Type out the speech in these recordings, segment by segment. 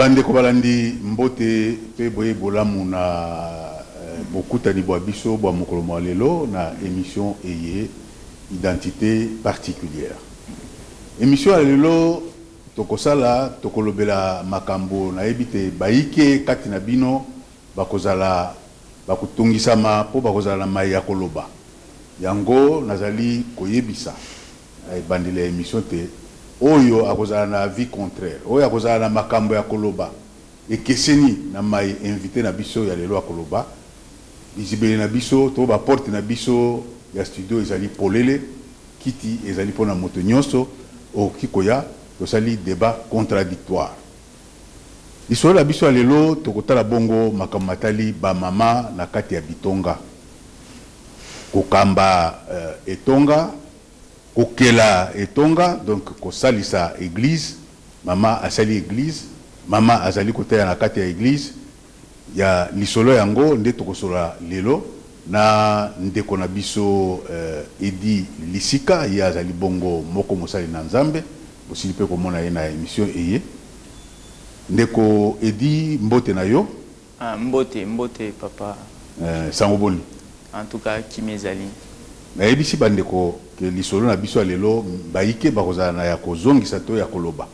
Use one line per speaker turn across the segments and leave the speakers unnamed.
Bande Kobalandi Mbote pe boye bolamu na bokuta ni biso bwa mokolo lelo na émission eye identité particulière. Émission lelo tokosala tokolobela makambo na ebite baike kati na bino bakozala bakutungisama po bakozala mai ya koloba. Yango nazali koyebisa bandile émission te oyo akozala na vie contraire oyo akozala na makambo ya koloba ekeseni na mai invité na biso ya lelo ya koloba bizibele na biso to ba porte na biso ya studio ezali polele kiti ezali pona moto nyonso o kikoya tosali débat contradictoire lisolo la biso ya lelo tokotala bongo makambo matali ba mama na kati ya bitonga kokamba etonga kokela etonga donc kosalisa église mama asali église mama azali koteya na kati ya église ya lisolo yango nde tokosola lelo na ndeko na biso Edi Lisika ya azali bongo moko mosali na Nzambe osili pe komona ye na émission eye ndeko Edi mbote na yo
mbote papa
sangoboli
en tout cas kimezali
na ebisi bandeko ke lisolo na biso lelo baike bakozala na ya kozongisa to ya koloba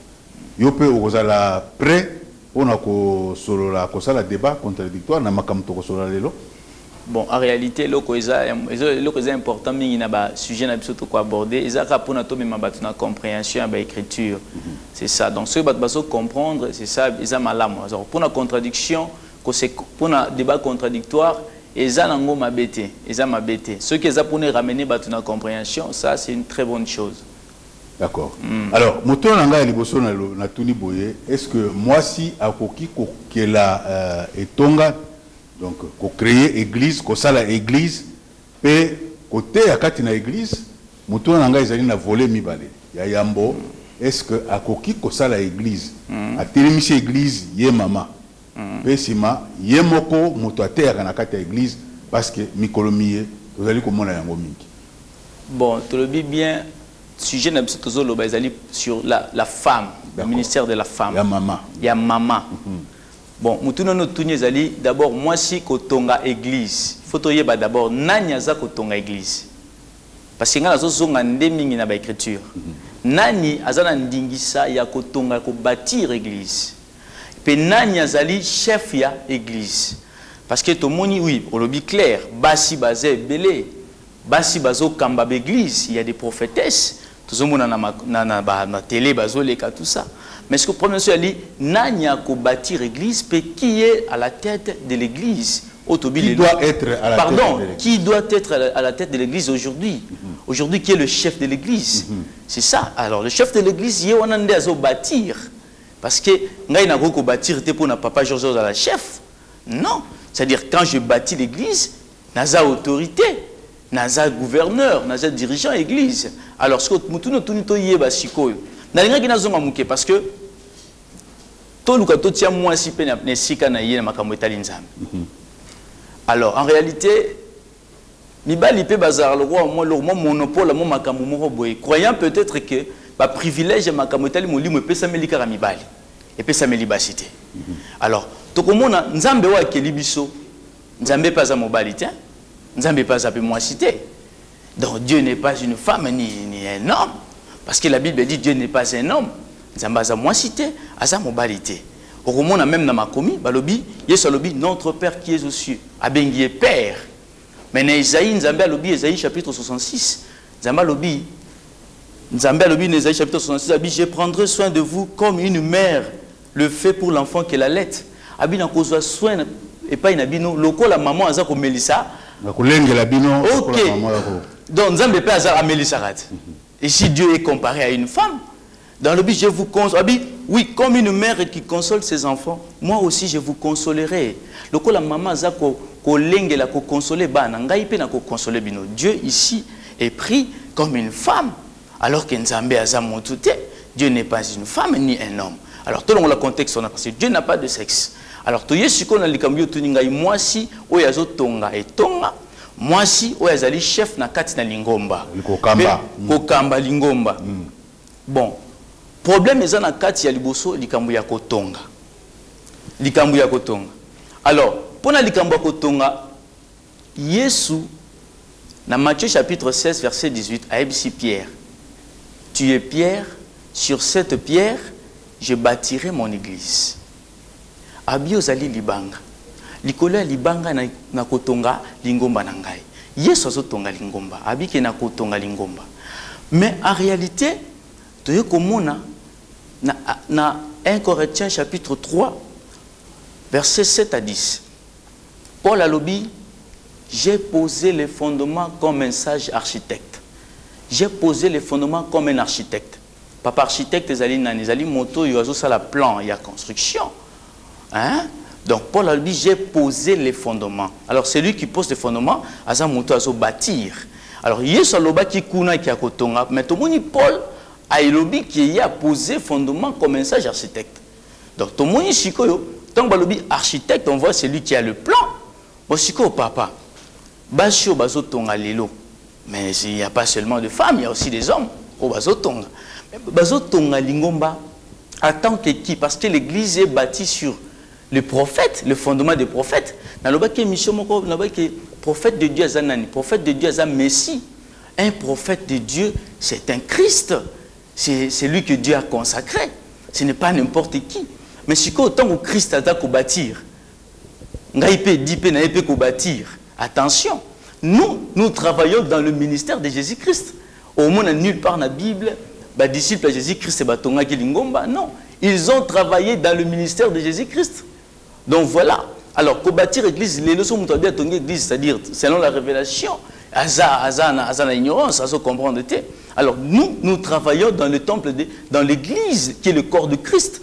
yo pe okozala prêt ona ko solola ko sala débat contradictoire na makambo to ko solola lelo.
Bon, en réalité le cause important mingi na ba sujet na biso to ko aborder ezaka pona to mema batu na compréhension ba écriture. C'est ça. Donc ce bat baso comprendre, c'est ça eza malamu. Alors pour la contradiction, pour un débat contradictoire eza nango mabete, eza mabete. Ce qui eza pour nous ramener batu na compréhension, ça c'est une très bonne chose.
D'accord. Alors, moto nanga liboso na tuni boye, est-ce que moi si akoki ko kela etonga donc ko créer église, ko sala église pe côté akati na église, moto nanga ezali na voler mibale. Ya yambo, est-ce que akoki ko sala église, a telemisi église ye mama. Pe sima ye moko moto ateya na kati ya église parce que mikolomiye ozali ko mona yango mingi.
Bon, tu le dis bien. Sujet sur la femme, le ministère de la femme.
Il y a maman.
Il y a maman. Bon, d'abord, moi si kotonga église, il faut d'abord nani za kotonga église. Parce que nous avons une écriture. Nani azana ndingisa ya kotonga ko bâtir église. Pe nani azali chef ya église. Parce que tout le monde oui, on le dit clair, basi bazé belé. Basi bazo kamba l'église, il y a des prophétesses. Tout le monde na télé bazo leka tout ça. Mais ce que le premier monsieur a dit, nanya ko bâtir l'église, qui est à la tête de l'église?
Qui doit être à la tête de l'église?
Qui doit être à la tête de l'église aujourd'hui? Aujourd'hui, qui est le chef de l'église? C'est ça. Alors le chef de l'église, il y a un azo bâtir. Parce que ngai na ko bâtir te pour na papa Georges à la chef. Non. C'est-à-dire quand je bâtis l'église, naza autorité. Naza gouverneur, naza dirigeant église. Alors ce que mutuno tunito yeba sikoyo. Na linga ki nazonga muke parce que to luka to tia moi si pe na sika na yena makambo etali nzambe. Alors en réalité mibali pe bazar le roi moi le monopole mo makambo moko boye. Croyant peut-être que ba privilège makambo etali molimo pesa melika mibali et pesa melibasité. Alors to komona nzambe wa kelibiso nzambe pas za mobali tiens. Nzambe pas appelé moi cité. Donc Dieu n'est pas une femme ni un homme. Parce que la Bible dit Dieu n'est pas un homme. Nzambe a moi cité, a sa mobalité. Au moment même dans ma commis, balobi, Yesu lobi notre Père qui est aux cieux, abengié Père. Mais dans Isaïe, Nzambe lobi Isaïe chapitre 66. Nzambe lobi Isaïe chapitre 66, abi je prendrai soin de vous comme une mère le fait pour l'enfant qu'elle allait. Abi na kozwa soin et pas inabino loko la maman aza ko melisa.
Ok.
Donc, Nzambe peut avoir Amélisarat. Et si Dieu est comparé à une femme, dans le but, je vous console. Oui, comme une mère qui console ses enfants, moi aussi je vous consolerai. Le coup, la maman a consolé, Dieu ici est pris comme une femme, alors que Nzambe a montuté. Dieu n'est pas une femme ni un homme. Alors, tout le monde le contexte, parce que Dieu n'a pas de sexe. Alors, moi si, oyazo tonga et tonga, moi si, oyazali chef na kati na lingomba. Kokamba lingomba. Bon, problème est na kati ya liboso likambo ya kotonga. likambo ya kotonga. Alors, pour la likambo ya kotonga, Yesu, dans Matthieu chapitre 16, verset 18, à Ebsi Pierre, tu es Pierre, sur cette pierre, je bâtirai mon église. Abiozali libanga. Likolo libanga na kotonga lingomba nangai. Yesu azotonga lingomba. Abike na kotonga lingomba. Mais en réalité, tu es comme na 1 Corinthiens chapitre 3, verset 7 à 10. Paul a lobby, j'ai posé les fondements comme un sage architecte. J'ai posé les fondements comme un architecte. Papa architecte, les ali moto, il y a la plan, il y a construction. Hein? Donc Paul a dit, j'ai posé les fondements. Alors c'est lui qui pose les fondements, à moto à bâtir. Alors il y a ce loba qui kuna qui a kotonga, mais tout le monde Paul a lobby qui a posé les fondements comme un sage architecte. Donc tout le monde chikoyo, tant que lobby architecte, on voit c'est lui qui a le plan. Bon chiko papa, basho bazo tonga lelo. Mais il n'y a pas seulement de femmes, il y a aussi des hommes au bazo tonga. Bazo tonga lingomba en tant que qui? Parce que l'église est bâtie sur le prophète, le fondement des prophètes. Dans le bas qui est prophète de Dieu Azanani, prophète de Dieu Azan Messie. Un prophète de Dieu, c'est un Christ. C'est lui que Dieu a consacré. Ce n'est pas n'importe qui. Mais si autant que Christ a bâtir, bâtir. Attention, nous travaillons dans le ministère de Jésus-Christ. Au moins, nulle part dans la Bible, les disciples de Jésus-Christ, non. Ils ont travaillé dans le ministère de Jésus-Christ. Donc voilà. Alors, pour bâtir l'église, les leçons de l'église, c'est-à-dire, selon la révélation, Azana ignorance, à se comprendre. Alors, nous travaillons dans le temple, dans l'église, qui est le corps de Christ.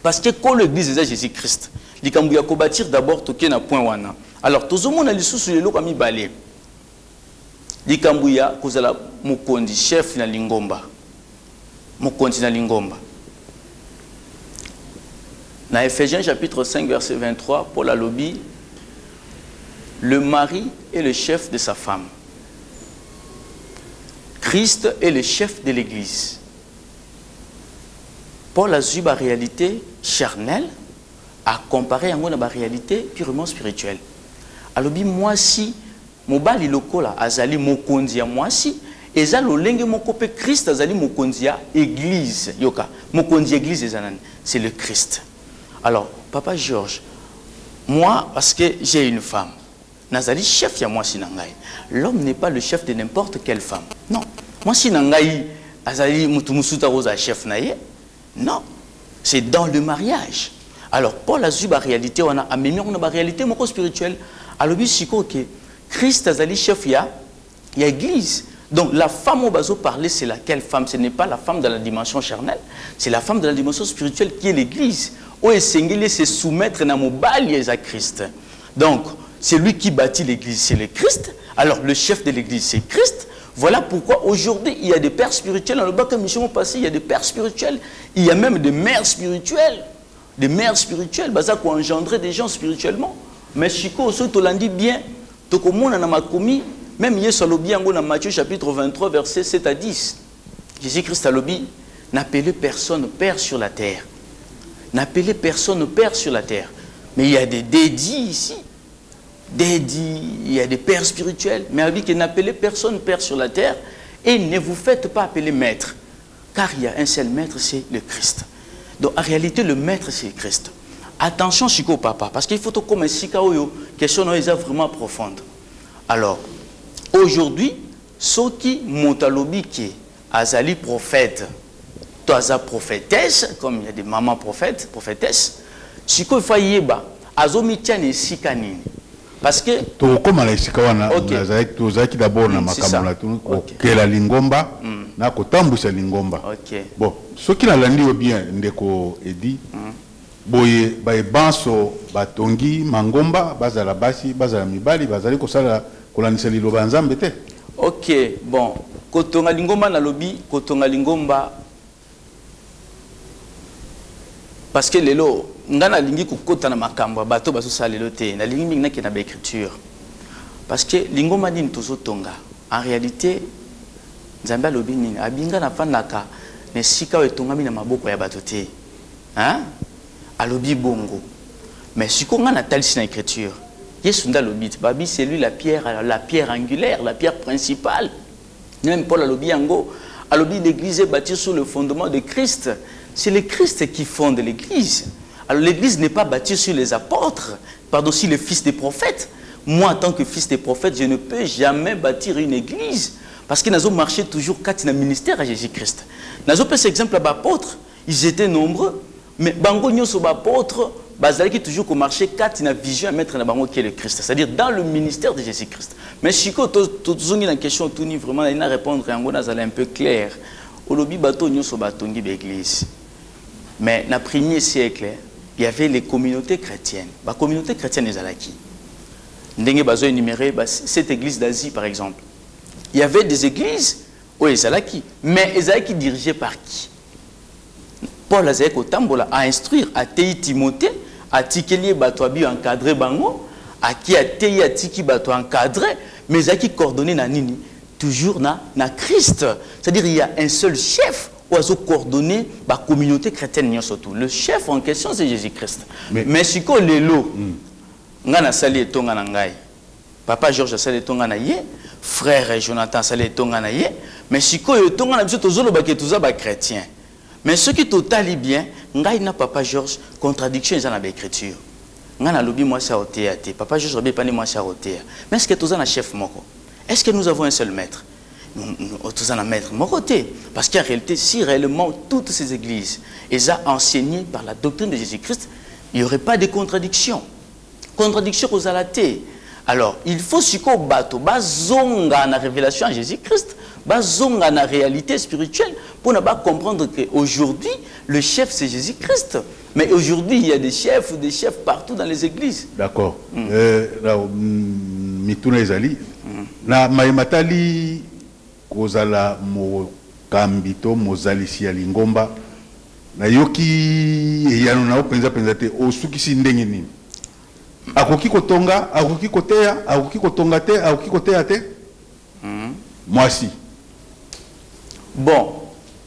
Parce que quand l'église est Jésus-Christ, il faut bâtir d'abord tout un point. Alors, tout le monde a les sous les lots comme il balait. Il faut que chef na lingomba. Mokondi na lingomba. Dans Ephésiens chapitre 5 verset 23, Paul a lobby, le mari est le chef de sa femme. Christ est le chef de l'église. Paul a vu la réalité charnelle à comparer à la réalité purement spirituelle. Alors, moi si, mobali lokola azali mokondi moi si, eza lolenge mokope Christ azali mokondi église yoka mokondi église ezanan, c'est le Christ. Alors, Papa Georges, moi, parce que j'ai une femme, nazali chef ya moi si nangai. L'homme n'est pas le chef de n'importe quelle femme. Non. Moi si nangai azali mutumusuta rosa chef naye. Non. C'est dans le mariage. Alors, Paul a vu la réalité, on a amené la réalité moko spirituelle. Alors, que Christ azali chef ya église. Donc, la femme au bazo parler, c'est laquelle femme? Ce n'est pas la femme dans la dimension charnelle, c'est la femme dans la dimension spirituelle qui est l'église. Où est se soumettre à mobali à Christ. Donc, c'est lui qui bâtit l'église, c'est le Christ. Alors, le chef de l'église, c'est Christ. Voilà pourquoi aujourd'hui, il y a des pères spirituels. Dans le bac mission passé, il y a des pères spirituels. Il y a même des mères spirituelles. Des mères spirituelles, ça qui ont engendré des gens spirituellement. Mais Chico, ce que tu l'as dit bien, tout le monde en a commis. Même Yesu alobi yango na Matthieu chapitre 23 verset 7 à 10. Jésus-Christ alobi, n'appelez personne père sur la terre. N'appelez personne père sur la terre. Mais il y a des dédits ici. Dédits, il y a des pères spirituels. Mais il dit que n'appelez personne père sur la terre et ne vous faites pas appeler maître. Car il y a un seul maître, c'est le Christ. Donc en réalité, le maître, c'est le Christ. Attention, Chico Papa, parce qu'il faut que comme un Sikaoyo, question est vraiment profonde. Alors, aujourd'hui, ceux qui montalobi qui azali prophète, toi za prophétesse, comme il y a des mamans prophètes, prophétesses, si il faut yeba, azomi tiane sikani. Parce que
to comme la sikawana, to zaki d'abord na makamala tu que la lingomba, na ko tambusa lingomba. Bon, ceux qui la landi bien ndeko edi, boye ba banso batongi mangomba, bazala basi, bazala mibali, bazali ko sala kolanisa liloba nzambe te.
Ok, bon, kotonga lingomba na lobi, kotonga lingomba parce que lelo ngana lingi kokota na makambo bato baso sala lelo te na lingi mingi na ke na ba écriture. Parce que lingomba nini tozo tonga. En réalité, nzambe lobi nini abinga na fanaka ne sika etongami na maboko ya bato te. Hein? Alobi bongo. Mais si on a tel dans l'écriture, Babi, c'est lui la pierre angulaire, la pierre principale. Même Paul Alobi Ango, Alobi, l'église est bâtie sur le fondement de Christ. C'est le Christ qui fonde l'église. Alors l'église n'est pas bâtie sur les apôtres, pardon, sur les fils des prophètes. Moi, en tant que fils des prophètes, je ne peux jamais bâtir une église. Parce qu'ils ont marché toujours quand il y a un ministère à Jésus-Christ. Nous avons pris exemple à l'apôtre, ils étaient nombreux, mais bango nyo so apôtre, bazali toujours ko marché quand il y a vision à mettre dans bango qui est le Christ, c'est-à-dire dans le ministère de Jésus-Christ. Mais si ko tozongi na question tout ni vraiment il na répondre yango na zala un peu clair. Olobi bato nyo so batongi l'église. Mais dans le premier siècle, il y avait les communautés chrétiennes. La communauté chrétienne est à qui? Ndenge bazo énumérer cette église d'Asie par exemple. Il y avait des églises où ils allaient qui, mais ils allaient qui dirigés par qui? Paul Azek Otambola a instruire à Tei Timothée, à Tikeli Batwabi encadré bango, à qui a Tei à Tiki Batwa encadré, mais ils allaient qui coordonner na nini, toujours na Christ. C'est-à-dire il y a un seul chef où ils ont coordonné la communauté chrétienne surtout. Le chef en question c'est Jésus-Christ. Mais si ko lelo, ngana sali etonga na ngai. Papa Georges a sali etonga na ye. Frère Jonathan Salé Tongana ye, mais si ko yo tongana biso tozolo ba ke toza ba chrétien. Mais ce qui totali bien, ngai na papa Georges contradiction eza na ba écriture. Ngana lobi moi ça otéate, papa Georges lobi pas moi ça otéa. Mais est-ce que toza na chef moko? Est-ce que nous avons un seul maître? Nous toza na maître moko té, parce qu'en réalité si réellement toutes ces églises elles ont enseigné par la doctrine de Jésus-Christ, il n'y aurait pas de contradiction. Contradiction aux alatés. Alors, il faut que bato bazonga na révélation à Jésus-Christ, bazonga na réalité spirituelle pour ne pas comprendre qu'aujourd'hui, le chef c'est Jésus-Christ. Mais aujourd'hui, il y a des chefs partout dans les églises. D'accord.
Mituna ezali na maimatali kozala mo kambito mozalisi ya lingomba na yoki eyano na openza te osukisi ndenge nini? Akoki kotonga, akoki kotea, akoki kotonga te, akoki kotea te. Moi si.
Bon,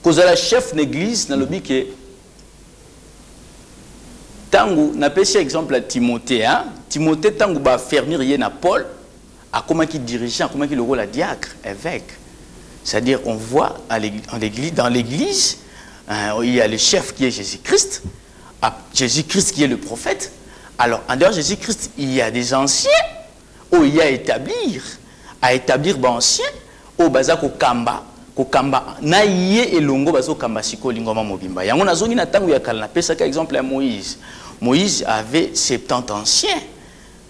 cause la chef d'église dans le but que tango n'a pas exemple à Timothée, hein? Timothée tango ba fermier na Paul, à comment qui dirigeant, comment qui le rôle à diacre, évêque. C'est-à-dire on voit dans l'église, il y a le chef qui est Jésus-Christ, Jésus-Christ qui est le prophète. Alors, en dehors de Jésus-Christ, il y a des anciens, où il y a à établir des anciens, au baza kokamba, na yé elongo bazo kamba siko lingoma mobimba. Yango na zongi na tangu ya kala na pesa ka exemple à Moïse. Moïse avait 70 anciens.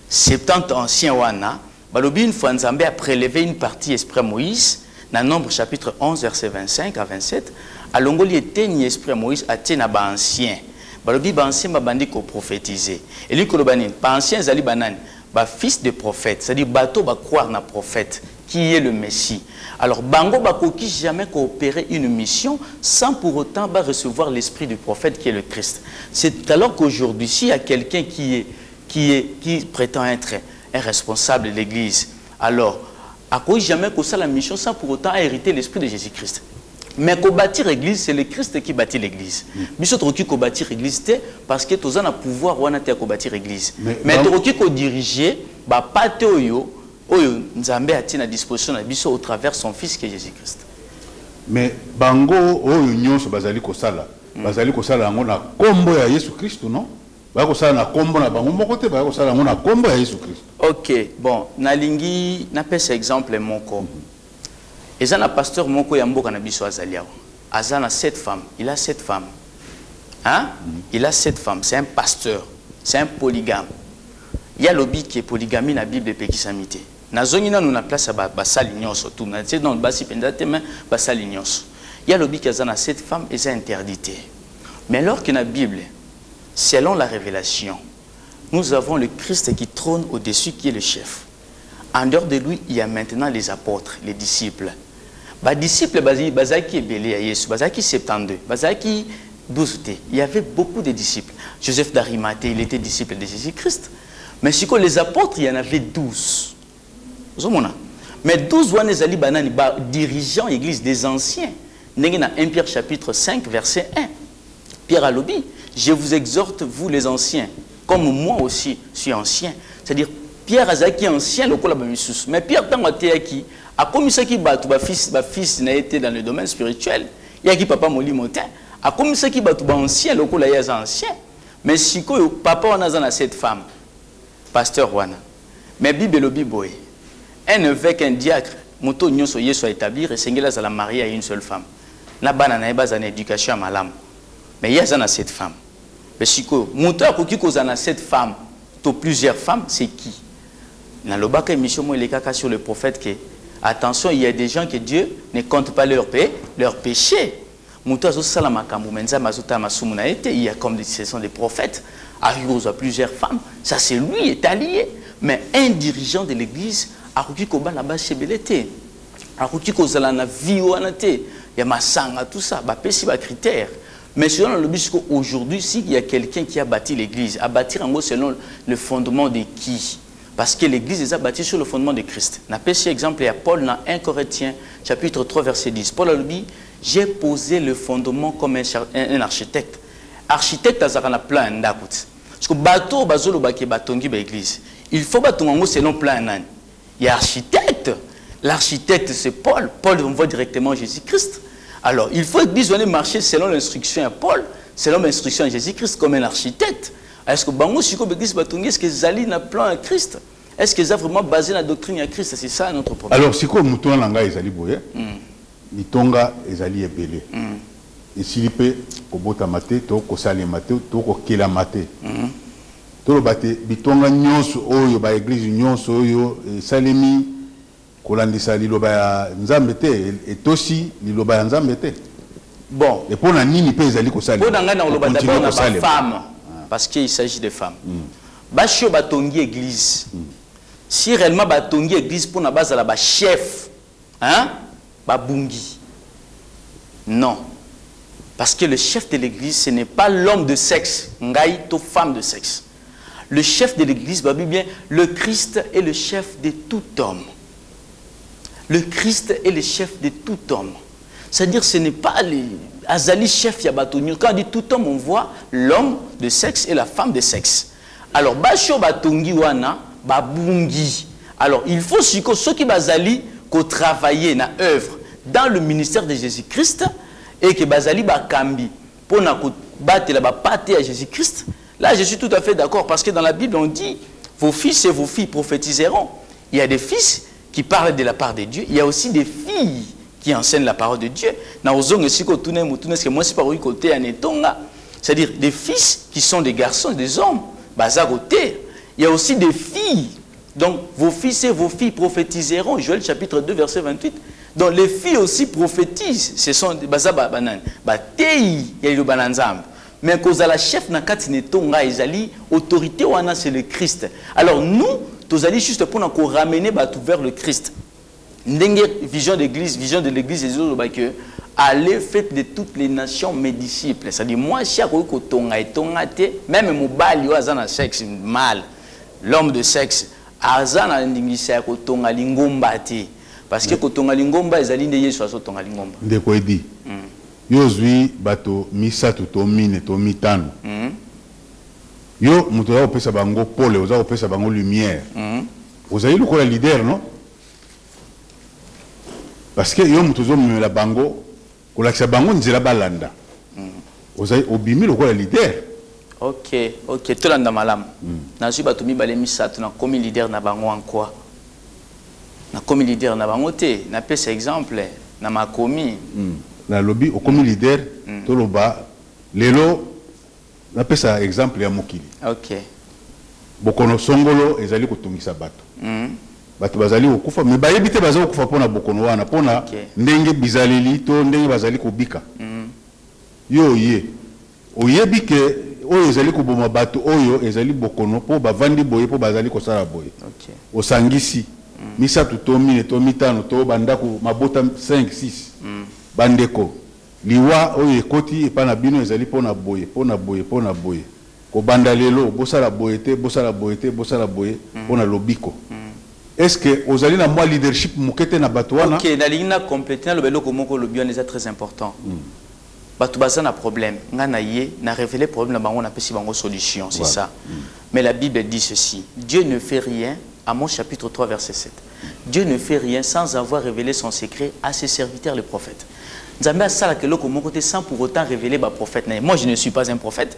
70 anciens wana, balobi une fois Nzambe a prélevé une partie esprit Moïse, dans Nombre chapitre 11 verset 25 à 27, à longoli eteni esprit Moïse a tena ba anciens. Balobi ba ancien babandi ko prophétiser. Et lui kolobani ba ancien zali banani ba fils de prophète, c'est-à-dire bateau ba croire na prophète qui est le Messie. Alors bango ba koki jamais coopérer une mission sans pour autant ba recevoir l'esprit du prophète qui est le Christ. C'est alors qu'aujourd'hui s'il y a quelqu'un qui prétend être un responsable de l'église, alors à quoi jamais que ça la mission sans pour autant hériter l'esprit de Jésus-Christ. Mais qu'on bâtir l'église, c'est le Christ qui bâtit l'église. Mais ce qui qu'on bâtir l'église, parce que tous a pouvoir ou on bâtir l'église. Mais tout qui qu'on diriger, bah pas théoyo, Nzambe a tenu à disposition de au travers son fils qui est Jésus-Christ.
Mais bango oyo so bazali ko sala ngo na kombo ya Yesu Christ, non? Ba ko sala na kombo na bango moko te, ba ko sala ngo na kombo ya Yesu Christ.
OK, bon, nalingi na pesa exemple moko. Et ça, le pasteur Moko Yambo Kanabiso Azaliao. Azana 7 femmes. Il a 7 femmes. Hein? Il a 7 femmes. C'est un pasteur. C'est un polygame. Il y a l'obi qui est polygamie dans la Bible de Pékisamité. Nazonina nous na place à Basalignos surtout. C'est dans le Bassi Pendate, mais Basalignos. Il y a l'obi qui a 7 femmes et c'est interdité. Mais alors que dans la Bible, selon la révélation, nous avons le Christ qui trône au-dessus, qui est le chef. En dehors de lui, il y a maintenant les apôtres, les disciples. Les disciples, bazaki ebele à Yesu, bazaki 72, bazaki 12. Il y avait beaucoup de disciples. Joseph d'Arimathée, il était disciple de Jésus-Christ. Mais si les apôtres, il y en avait 12. Mais 12 dirigeants l'église des anciens. Dans 1 Pierre chapitre 5, verset 1. Pierre Alobi, je vous exhorte, vous les anciens, comme moi aussi suis ancien. C'est-à-dire, Pierre Azaki est ancien, le col mais Pierre Tangoteaki a commis ce qui bat fils n'a été dans le domaine spirituel. Il y a qui papa Moli Montin a commis ce qui bat ancien, le col est ancien. Mais si papa on a cette femme, pasteur Wana, mais Bible Biboy, un évêque, un diacre, moto nyonso yeso établir et sengela za la mariée à une seule femme. Na bana na eba za na éducation à malam. Mais il y a cette femme. Mais si moto akoki kozana cette femme, to plusieurs femmes, c'est qui? Dans le bac émission moi les caca sur le prophète que attention, il y a des gens que Dieu ne compte pas leur péché. Moto azo sala makambo menza mazuta masumu na été, il y a comme ce sont des prophètes, arrivent à plusieurs femmes, ça c'est lui est allié. Mais un dirigeant de l'église a reçu qu'on va là-bas chez Belleté, a reçu qu'on a la vie ou il y a ma sang, tout ça, bah c'est pas critère. Mais selon le but aujourd'hui, s'il y a quelqu'un qui a bâti l'église, a bâti en gros selon le fondement de qui? Parce que l'église est bâtie sur le fondement de Christ. On a pris exemple, il y a Paul dans 1 Corinthiens, chapitre 3, verset 10. Paul a dit, j'ai posé le fondement comme un architecte. Architecte, ça a plein d'actes. Parce que bateau, bazolo baki batongi ba église. Il faut batongo selon plan. Il y a architecte. L'architecte c'est Paul. Paul envoie directement Jésus-Christ. Alors, il faut l'église marcher selon l'instruction à Paul, selon l'instruction à Jésus-Christ comme un architecte. Est-ce que bango siko l'église batongi, est-ce que Zali n'a plan à Christ? Est-ce que ça vraiment basé la doctrine à Christ? C'est ça notre problème.
Alors, siko mutonga langa ezali boye. Mitonga ezali ebele. Et s'il peut kobota maté, to kosali maté, to kokela maté. To bate bitonga nyonso oyo ba église nyonso oyo salemi kolandisa liloba ya nzambe te et aussi liloba ya nzambe te.
Bon,
et pour na nini pe ezali kosali.
Pour nga na loba d'abord na femme parce qu'il s'agit de femmes. Bashio batongi église. Si réellement batongi église pour na base la ba chef, hein? Ba bungi. Non. Parce que le chef de l'église, ce n'est pas l'homme de sexe, ngai to femme de sexe. Le chef de l'église, bien, le Christ est le chef de tout homme. Le Christ est le chef de tout homme. C'est-à-dire, ce n'est pas les Azali chef Yabatonio. Quand on dit tout homme, on voit l'homme de sexe et la femme de sexe. Alors, Basho Batongi Wana, Babungi. Alors, il faut ceux qui Bazali qu'on travaille dans l'œuvre dans le ministère de Jésus-Christ et que Bazali Bakambi pour battre la pâte à Jésus-Christ. Là, je suis tout à fait d'accord parce que dans la Bible, on dit vos fils et vos filles prophétiseront. Il y a des fils qui parlent de la part de Dieu. Il y a aussi des filles qui enseignent la parole de Dieu. C'est-à-dire des fils qui sont des garçons, des hommes. Il y a aussi des filles. Donc, vos fils et vos filles prophétiseront. Joël chapitre 2, verset 28. Donc, les filles aussi prophétisent. Ce sont des banan. Mais quand la chef n'a qu'à tonga ezali autorité wana c'est le Christ. Alors nous, tous allons juste pour nous ramener vers le Christ. Ndenge vision de l'église c'est que aller faites de toutes les nations mes disciples. C'est-à-dire moi chaque ko tonga et tonga te même mobali yo azana sexe mal. L'homme de sexe azana ndingisa ko tonga lingomba te parce que ko tonga lingomba ezali nde Yesu aso tonga lingomba.
Ndeko edi. Yozui bato misatu to mine to mitano. Yo muto ya opesa bango pole, oza opesa bango lumière. Ozayi lokola leader non? Parce que yo muto zo mela bango kolakisa bango nzela balanda. Ozayi obimi lokola leader.
OK, tolanda malam. Nazui bato mibale misatu na komi leader na bango en quoi? Na komi leader na bango te, na pesa exemple na makomi.
Na lobby au comme leader toloba lelo na pesa exemple ya mokili.
OK.
Bokono songolo ezali kotungisa bato. Bato bazali okufa mais bayebi te bazali okufa pona bokono wana pona ndenge bizaleli to ndenge bazali kobika. Yo ye oyebi ke oyo ezali koboma bato oyo ezali bokono po bavandi boye po bazali kosala boye.
OK.
Osangisi misatu to mine to mitano to bandako mabota 5 6. Bandeko liwa oyo ekoti epana bino ezali pona boye ko banda lelo bosala boye te bosala boye pona lobiko. Est-ce que ozali na moi leadership mukete na bato wana?
OK, na lingna compléter le beloko moko lobion est très important. bato baza na problème nga na ye na révéler problème na bango na pesi bango solution, c'est ça. Mais la Bible dit ceci, Dieu ne fait rien, Amos chapitre 3 verset 7. Dieu ne fait rien sans avoir révélé son secret à ses serviteurs les prophètes. Nzambe asala ke loko moko te sans pour autant révéler ba prophète na. Moi je ne suis pas un prophète.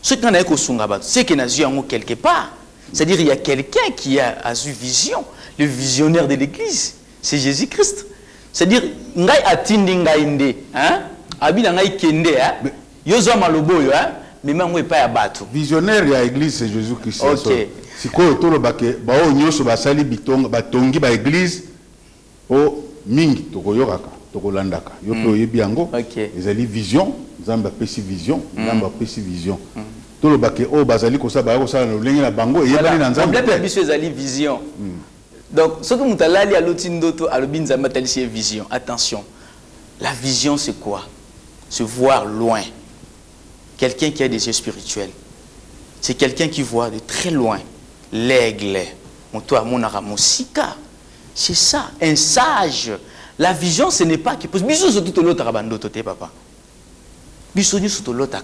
Ce qu'on a kosunga ba, c'est que na vu yango quelque part. C'est-à-dire il y a quelqu'un qui a eu vision, le visionnaire de l'église, c'est Jésus-Christ. C'est-à-dire ngai atindi ngai nde, hein? Abina ngai kende, hein? Yozo malobo yo, hein? Mais mango pas ya bato.
Visionnaire ya église c'est Jésus-Christ.
OK.
Sikoyo tolo bake ba o nyoso basali bitonga batongi ba église o mingi tokoyokaka tokolandaka yo pe oyebi yango. Ezali vision, Nzambe apesi vision, Nzambe apesi vision. Tolo bake o bazali ko sa ba ko sa na lengena na bango eyebali na Nzambe.
Problème biso ezali vision. Donc ce que mutalali a lotindoto alobi Nzambe atalisi vision. Attention. La vision c'est quoi? Se voir loin. Quelqu'un qui a des yeux spirituels. C'est quelqu'un qui voit de très loin. L'aigle, c'est ça, un sage. La vision, ce n'est pas qui pose. Bisous sur tout l'autre rabandoto, papa. Bisous sur l'autre.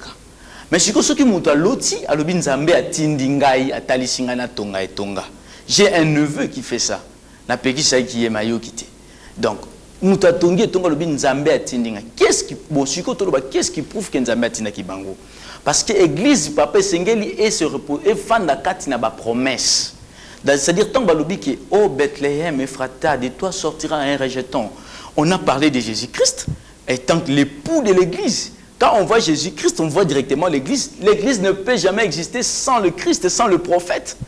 Mais si ce qui monte à l'autre, à l'obinzambe, à tindingai, à talisingana tonga et tonga. J'ai un neveu qui fait ça. Na peki ça qui est maillot quitté. Donc, monte à tonga et tonga l'obinzambe à tindinga. Qu'est-ce qui, bon, qu'est-ce qui prouve que nzambe à tindaki bango? Parce que l'église, papa Sengeli, est se repose, et fan d'akati na ba promesse. C'est-à-dire, tant que qui oh Bethléem, Ephrata, de toi sortira un rejeton. On a parlé de Jésus-Christ, étant l'époux de l'église. Quand on voit Jésus-Christ, on voit directement l'église. L'église ne peut jamais exister sans le Christ, sans le prophète.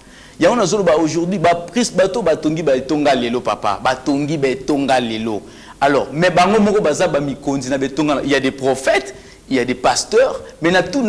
Il y a aujourd'hui, Christ bato batongi batonga lelo papa, batongi batonga lelo. Alors, mais bango moko baza ba mikonzi na betonga, il y a des prophètes. Il y a des pasteurs, mais sur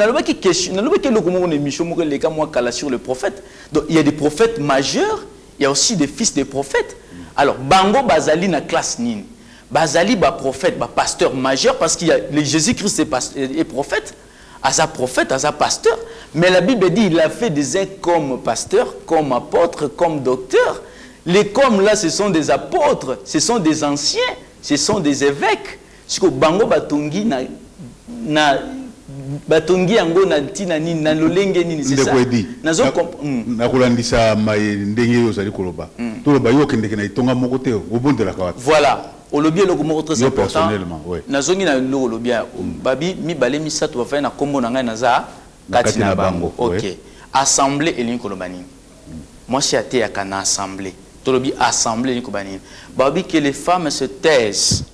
le prophète. Donc il y a des prophètes majeurs, il y a aussi des fils des prophètes. Alors, Bango Bazali na classe nini. Bazali ba prophète, ba pasteur majeur, parce qu'il y a le Jésus-Christ est prophète, à sa prophète, à sa pasteur. Mais la Bible dit il a fait des uns comme pasteur, comme apôtre, comme docteur. Les comme là, ce sont des apôtres, ce sont des anciens, ce sont des évêques. Parce que Bango Batongi na batongi yango na tina nini na lolenge nini c'est ça nazo
na kolandisa mai ndenge yo zali koloba toloba yo kende na itonga moko te obondela ka
voilà olobi eloko moko très important
personnellement ouais
nazongi na lo olobi babi mi bale misato bafai na kombo na ngai naza kati na bango OK assemblée elingi kolobani moi c'est até ya kana assemblée tolobi assemblée elingi kolobani babi que les femmes se taisent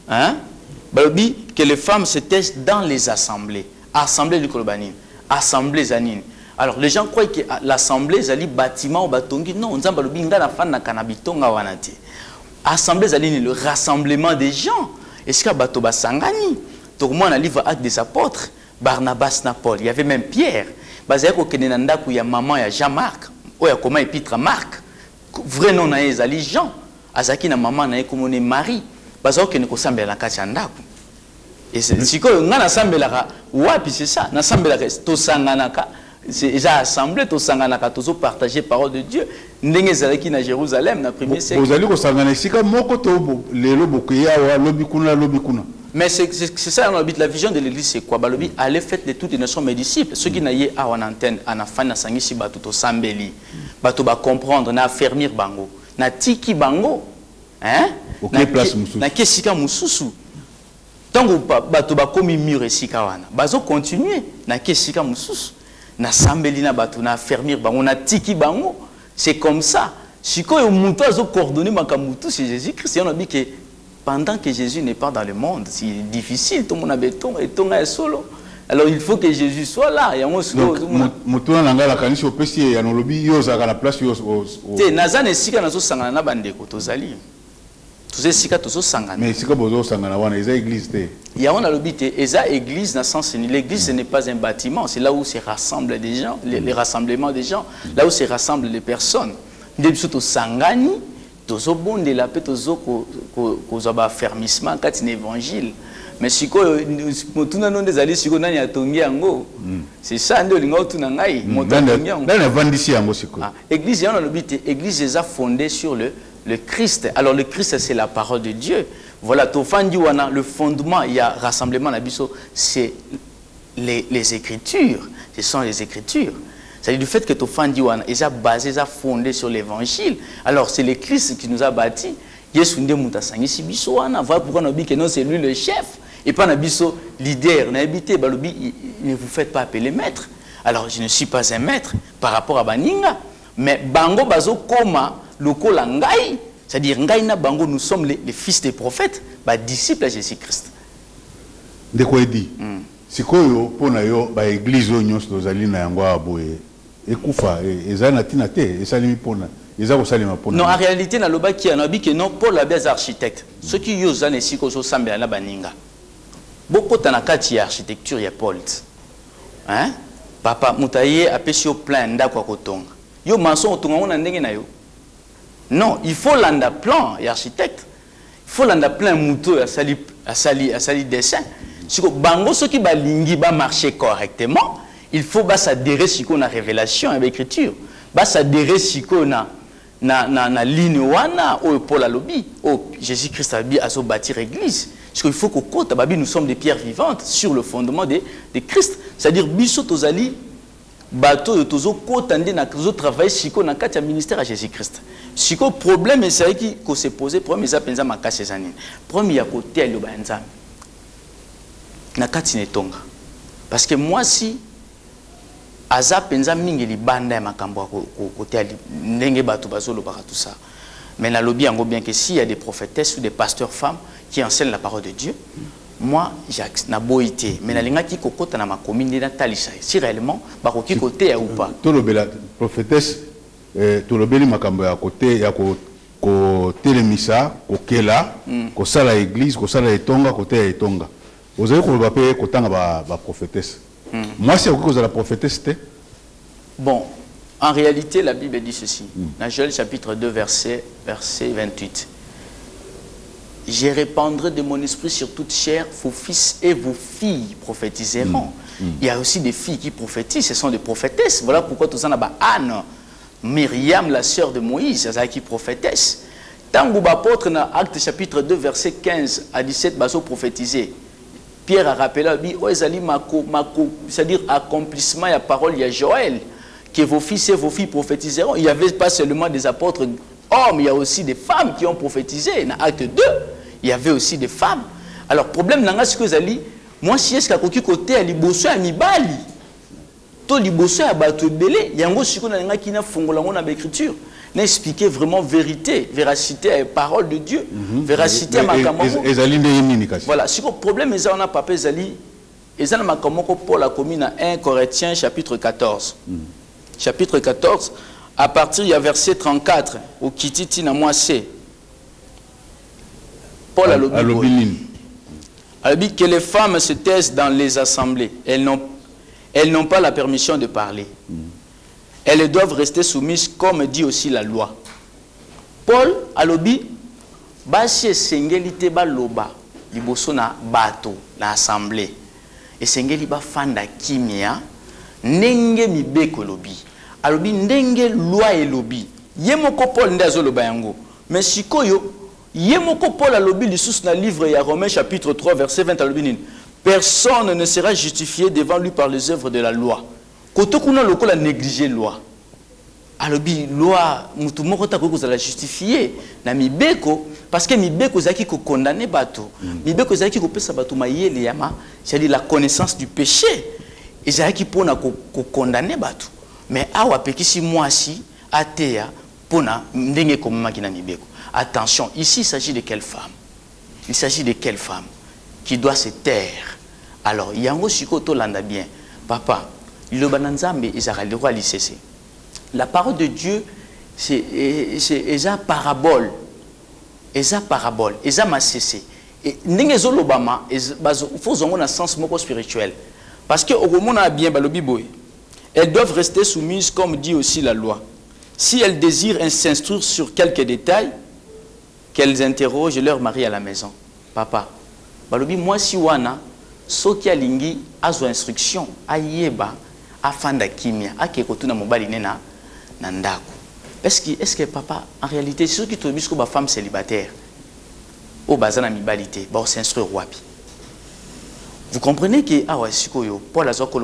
hein Balobi que les femmes se taisent dans les assemblées. Assemblée du Kolobanine. Assemblée Zanine. Alors les gens croient que l'assemblée Zali bâtiment ou batongi. Non, on balobi nga na fan na kanabitonga wanati. Assemblée Zanine, le rassemblement des gens. Est-ce qu'il y a batoba sangani? Donc moi, on a livre Actes des Apôtres, Barnabas na Paul. Il y avait même Pierre. Bazaya ko kenenanda ku ya maman ya Jean-Marc. Oya comment épître Marc. Vrai nom na Zali Jean. Azaki na maman na komone Marie. Bazao ke ne kosambela na kati ya ndako. Et c'est sikoyo nga na sambelaka wapi c'est ça na sambelaka to sanganaka c'est déjà assemblé to sanganaka to partager parole de Dieu ndenge zalaki na Jérusalem na premier siècle.
Vous allez ko sangana sika moko to lelo bokuya wa lobi kuna.
Mais c'est ça la vision de l'église c'est quoi balobi aller faites de toutes les nations mes disciples ceux qui naye a en antenne ana fana sangisi bato to sambeli bato ba comprendre na affermir bango na tiki bango hein na kesika mususu tango bato bakomi mur esika wana bazo continuer na kesika mususu na sambeli na bato na affermir bango na tiki bango c'est comme ça sikoyo muto azo coordonner makamutu c'est Jésus-Christ on a dit que pendant que Jésus n'est pas dans le monde c'est difficile tout le monde a béton et tonga solo alors il faut que Jésus soit là et on se
muto na ngala kanisi opesi ya nolobi yo za la place yo
te nazane esika nazo sangana na bandeko tozali mais
si l'église,
il y a église dans le sens l'église ce n'est pas un bâtiment, c'est là où se rassemblent des gens, les rassemblements des gens, là où se rassemblent les personnes. Des surtout sangani, tozo bonde la paix tozo ko affermissement quand c'est l'évangile. Mais si ko motuna non des alliés si ko nani atongi yango. C'est ça ndio linga otuna ngai motongi yango.
Dans vendisi yango siko.
Église on a l'église est fondée sur le Christ. Alors le Christ c'est la parole de Dieu. voilà, Tofandiwana, le fondement, il y a rassemblement Nabiso, c'est les Écritures. Ce sont les Écritures. C'est-à-dire du fait que Tofandiwana est basé, est fondé sur l'Évangile. Alors, c'est l'Église qui nous a bâti. Yesunde Mutasangi Sibisoana. Voilà pourquoi on a dit que non, c'est lui le chef. Et pas Nabiso, leader. Ne vous faites pas appeler maître. Alors, je ne suis pas un maître par rapport à Baninga. Mais Bango Bazo Koma, Loko Langai, c'est-à-dire Ngaïna Bango, nous sommes les fils des prophètes, disciples à Jésus-Christ.
De quoi il dit si koyo pona yo ba église nyos dozali na yango aboye ekufa ezana tinate esalimi pona ezako salima pona.
Non, en réalité na loba ki anabi que non Paul abe architecte. Ceux qui yo zane siko so sambela na baninga. Beaucoup na kati ya architecture ya Paul. Hein? Papa mutaye apesi yo plan ndako kotonga. Yo maçon otonga ona ndenge na yo. Non, il faut l'anda plan et architecte. Il faut l'anda plan mouto à sali dessin. Si bango ceux qui balingi ba marcher correctement, il faut s'adhérer si qu'on a révélation et l'écriture. S'adhérer si qu'on a na ligne wana au Paul a lobby, au Jésus-Christ a dit à se bâtir église. Parce qu'il faut qu'au côté nous sommes des pierres vivantes sur le fondement de Christ. C'est-à-dire biso tozali bateau de tozo kotande na tozo travailler si qu'on a quatre ministère à Jésus-Christ. Si qu'on problème c'est qui qu'on s'est posé problème ça penza makase zanine. Premier à côté le banzam. Na kati netonga. Parce que moi si aza penza mingi li banda ya makambo côté ali ndenge bato bazolo bara tout ça. Mais na lobby yango bien que s'il y a des prophétesses ou des pasteurs femmes qui enseignent la parole de Dieu, moi Jacques na boité mais na linga ki kokota na ma commune na talisa si réellement ba ko ki côté ou pas.
To lobela prophétesse to lobeli makambo ya côté ya ko telemisa ko kela ko sala église ko sala etonga côté ya etonga. Vous avez compris que la prophétesse. Moi, c'est que la prophétesse.
Bon, en réalité, la Bible dit ceci. Dans Joël chapitre 2, verset 28. Je répandrai de mon esprit sur toute chair, vos fils et vos filles prophétiseront. Il y a aussi des filles qui prophétisent, ce sont des prophétesses. Voilà pourquoi tout ça n'a pas Anne, Myriam, la sœur de Moïse, elle qui prophétesse. Tant que l'apôtre dans Acte chapitre 2, verset 15 à 17, baso prophétiser. Pierre a rappelé, c'est-à-dire accomplissement de la parole, il y a Joël, que vos fils et vos filles prophétiseront. Il n'y avait pas seulement des apôtres hommes, il y a aussi des femmes qui ont prophétisé. Dans Acte 2, il y avait aussi des femmes. Alors, le problème, c'est que moi, si est-ce que côté à liboso à mibali, to liboso à bateau belé, il y a un gros chico qui n'a fongolango dans l'écriture. N'expliquer vraiment vérité, véracité, parole de Dieu, véracité à Makamoko. Voilà, si le problème est qu'on a pas Ezali, Ezali Makamoko pour la commune à 1 Corinthiens chapitre 14. Chapitre 14, à partir du verset 34, au Kititi na moi c'est Paul a dit que les femmes se taisent dans les assemblées, elles n'ont pas la permission de parler. Elles doivent rester soumises comme dit aussi la loi. Paul a lobi basi sengeli te ba loba liboso na bato na assemblée. Et sengeli ba fanda kimia ndenge mibeko lobi. Alobi ndenge loi e lobi. Yemoko Paul ndazo loba yango. Mais sikoyo yemoko Paul a lobi lisusu na livre ya Romains chapitre 3 verset 20 alobi nini. Personne ne sera justifié devant lui par les œuvres de la loi. Koto kuna lokola négliger loi. Alors loi mutu moko ta ko la justifier na mibeko parce que mibeko zaki ko condamner bato. Mibeko zaki ko pesa bato mayele yama, c'est-à-dire la connaissance du péché. Et zaki pona ko condamner bato. Mais awa pekisi mwasi atea pona ndenge ko makina mibeko. Attention, ici il s'agit de quelle femme? Il s'agit de quelle femme qui doit se taire. Alors, yango siko to landa bien. Papa, le bananzambe ezara le roi l'ICC. La parole de Dieu, c'est une parabole. Eza parabole, eza masese. Et n'engezo lobama, il faut avoir un sens spirituel. Parce que au moment a bien balobi boy, elles doivent rester soumises comme dit aussi la loi. Si elles désirent s'instruire sur quelques détails, qu'elles interrogent leur mari à la maison. Papa, balobi moi si wana soki alingi azo instruction ayeba afanda kimia akekotuna mobali nena nandako. Est-ce que papa en réalité ceux qui te disent que ma femme célibataire au bazana mibalité ba s'instruire wapi. Vous comprenez que Paul Azoko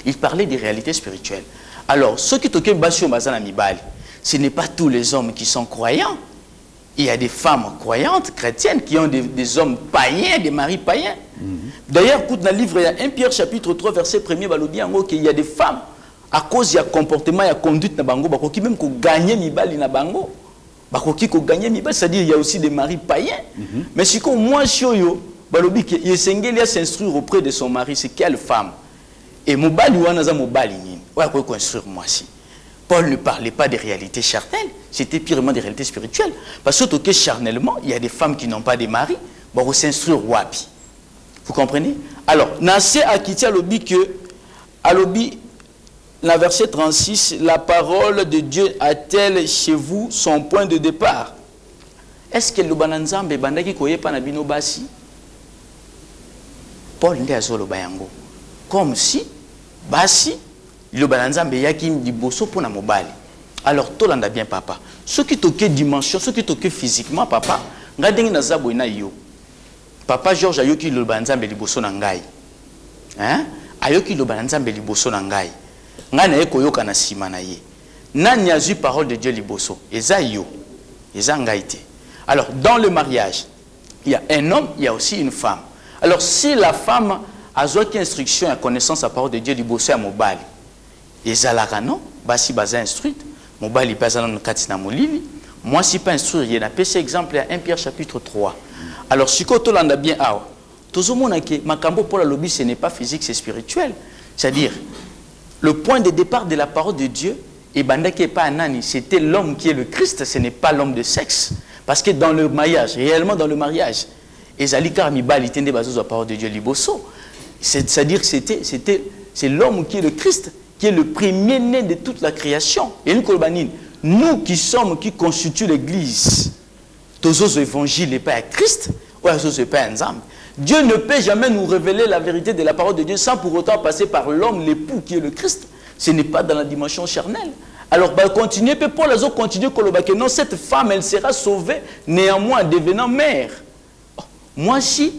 il parlait des réalités spirituelles. Alors ceux qui toquent basio bazana mibali, ce n'est pas tous les hommes qui sont croyants. Il y a des femmes croyantes, chrétiennes, qui ont des hommes païens, des maris païens. D'ailleurs, dans le livre, il y a 1 Pierre chapitre 3, verset 1er, il y a des femmes, à cause du comportement, il y a conduite, qui même gagner mibali na bango, qui gagner mibali, c'est-à-dire il y a aussi des maris païens. Mais si moi, il s'instruire auprès de son mari, c'est quelle femme? Et mobali wana mobali nini? Ouais, quoi construire moi si. Paul ne parlait pas des réalités charnelles, c'était purement des réalités spirituelles. Parce que charnellement, il y a des femmes qui n'ont pas de mari, bon, s'instruire wapi. Vous comprenez? Alors, Nassé Akiti alobi que, alobi, la verset 36, la parole de Dieu a-t-elle chez vous son point de départ? Est-ce que le bananzambe bandaki koye panabino basi? Paul ndi azolo bayango. Comme si, basi, le bananzambe yaki diboso pour na mobali. Alors, tout l'anda bien papa. Ce qui toque dimension, ce qui toque physiquement papa, ngadengi na zabo ina yo. Papa Georges ayoki le bananzambe liboso na ngai. Hein? Ayoki le bananzambe liboso na ngai. Ngana eko yoka na sima na ye. Nani azui parole de Dieu liboso. Eza yo. Eza ngai te. Alors, dans le mariage, il y a un homme, il y a aussi une femme. Alors, si la femme a qui instruction et connaissance à parole de Dieu liboso à mobali, ezalaka non, basi baza instruite, mobali baza na kati na molili, moi si pas instruire, il y a un exemple à 1 Pierre chapitre 3. Alors, si koto landa bien awa, tozomona ke makambo pour la lobby, ce n'est pas physique, c'est spirituel. C'est-à-dire, le point de départ de la parole de Dieu, et bandaki pas anani, c'était l'homme qui est le Christ, ce n'est pas l'homme de sexe. Parce que dans le mariage, réellement dans le mariage, ezali karmi bali tende bazo la parole de Dieu liboso. C'est-à-dire que c'est l'homme qui est le Christ, qui est le premier-né de toute la création. Et nous qui constituons l'Église, tous les évangiles n'est pas à Christ, ou à pas ensemble. Dieu ne peut jamais nous révéler la vérité de la parole de Dieu sans pour autant passer par l'homme, l'époux qui est le Christ. Ce n'est pas dans la dimension charnelle. Alors, continuer, Paul a continué non, cette femme, elle sera sauvée néanmoins en devenant mère. Moi, si,